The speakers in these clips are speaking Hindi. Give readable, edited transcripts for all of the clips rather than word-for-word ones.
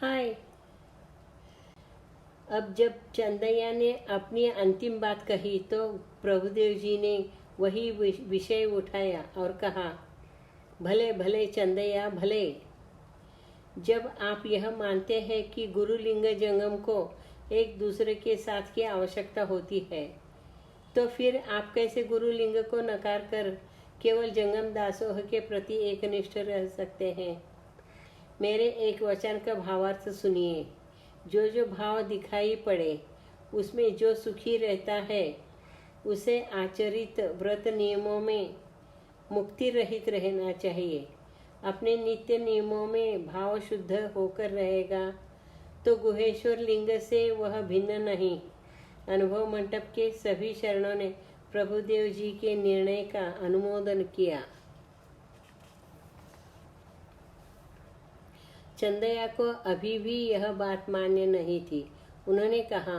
हाय। अब जब चंदैया ने अपनी अंतिम बात कही तो प्रभुदेव जी ने वही विषय उठाया और कहा, भले भले चंदैया भले। जब आप यह मानते हैं कि गुरु लिंग जंगम को एक दूसरे के साथ की आवश्यकता होती है, तो फिर आप कैसे गुरु लिंग को नकार कर केवल जंगम दासोह के प्रति एकनिष्ठ रह सकते हैं? मेरे एक वचन का भावार्थ सुनिए। जो जो भाव दिखाई पड़े उसमें जो सुखी रहता है उसे आचरित व्रत नियमों में मुक्ति रहित रहना चाहिए। अपने नित्य नियमों में भाव शुद्ध होकर रहेगा तो गुहेश्वर लिंग से वह भिन्न नहीं। अनुभव मंडप के सभी शरणों ने प्रभुदेव जी के निर्णय का अनुमोदन किया। चंदैया को अभी भी यह बात मान्य नहीं थी। उन्होंने कहा,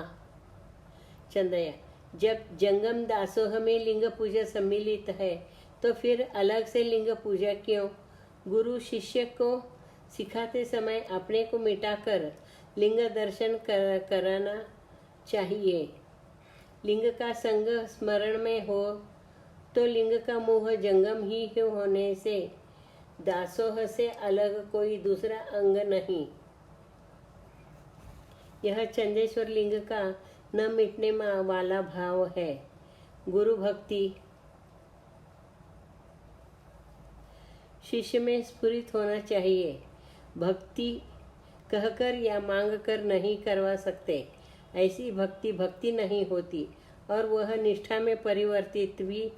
चंदैया, जब जंगम दासोह में लिंग पूजा सम्मिलित है तो फिर अलग से लिंग पूजा क्यों? गुरु शिष्य को सिखाते समय अपने को मिटाकर लिंग दर्शन कराना चाहिए। लिंग का संग स्मरण में हो तो लिंग का मोह जंगम ही होने से दासोह से अलग कोई दूसरा अंग नहीं। यह चंदेश्वर लिंग का न मिटने वाला भाव है। गुरु भक्ति शिष्य में स्फुरित होना चाहिए। भक्ति कहकर या मांग कर नहीं करवा सकते। ऐसी भक्ति भक्ति नहीं होती और वह निष्ठा में परिवर्तित भी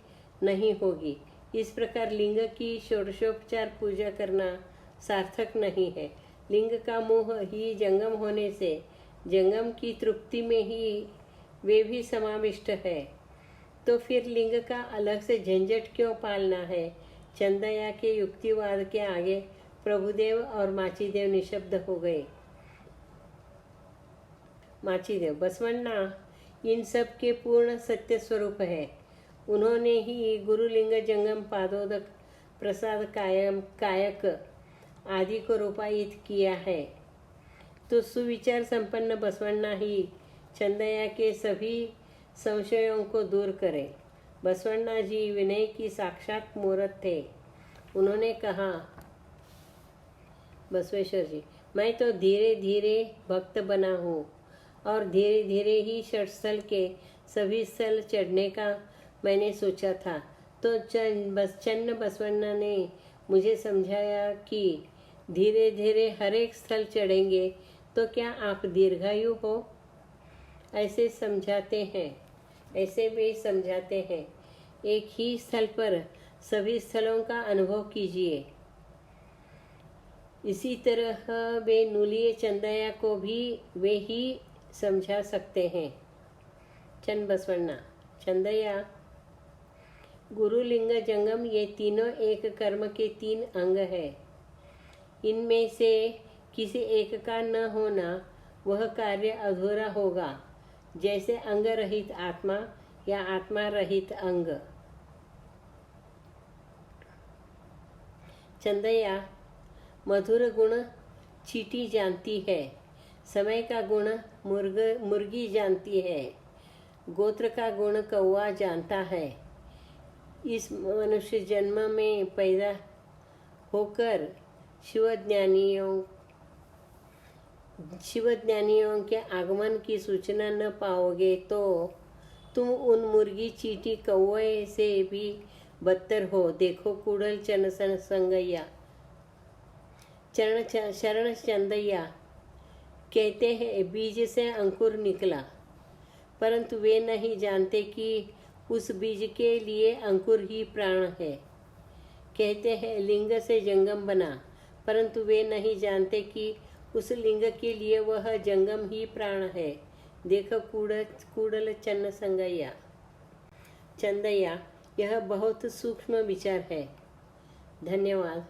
नहीं होगी। इस प्रकार लिंग की षोडशोपचार पूजा करना सार्थक नहीं है। लिंग का मोह ही जंगम होने से जंगम की तृप्ति में ही वे भी समाविष्ट है। तो फिर लिंग का अलग से झंझट क्यों पालना है? चंदैया के युक्तिवाद के आगे प्रभुदेव और माचीदेव निशब्द हो गए। माचीदेव, बसवन्ना इन सब के पूर्ण सत्य स्वरूप है। उन्होंने ही गुरुलिंग जंगम पादोदक प्रसाद कायक आदि को रूपायित किया है। तो सुविचार संपन्न बसवन्ना ही चंदैया के सभी संशयों को दूर करे। बसवन्ना जी विनय की साक्षात मूर्त थे। उन्होंने कहा, बसवेश्वर जी, मैं तो धीरे धीरे भक्त बना हूँ और धीरे धीरे ही षटस्थल के सभी स्थल चढ़ने का मैंने सोचा था। तो चन्न बसवन्ना ने मुझे समझाया कि धीरे धीरे हर एक स्थल चढ़ेंगे तो क्या आप दीर्घायु हो? ऐसे वे समझाते हैं। एक ही स्थल पर सभी स्थलों का अनुभव कीजिए। इसी तरह वे नूलिये चंदैया को भी वे ही समझा सकते हैं। चन्न बसवन्ना, चंदैया, गुरुलिंग जंगम ये तीनों एक कर्म के 3 अंग है। इनमें से किसी एक का न होना वह कार्य अधूरा होगा, जैसे अंग रहित आत्मा या आत्मा रहित अंग। चंदैया, मधुर गुण चींटी जानती है, समय का गुण मुर्गी जानती है, गोत्र का गुण कौवा जानता है। इस मनुष्य जन्म में पैदा होकर शिवज्ञानियों के आगमन की सूचना न पाओगे तो तुम उन मुर्गी चींटी कौवे से भी बदतर हो। देखो कूड़ल चरण संगैया, शरण चंदैया कहते हैं बीज से अंकुर निकला, परंतु वे नहीं जानते कि उस बीज के लिए अंकुर ही प्राण है। कहते हैं लिंग से जंगम बना, परंतु वे नहीं जानते कि उस लिंग के लिए वह जंगम ही प्राण है। देखो कूड़ल चन्न संगैया। चंदैया, यह बहुत सूक्ष्म विचार है। धन्यवाद।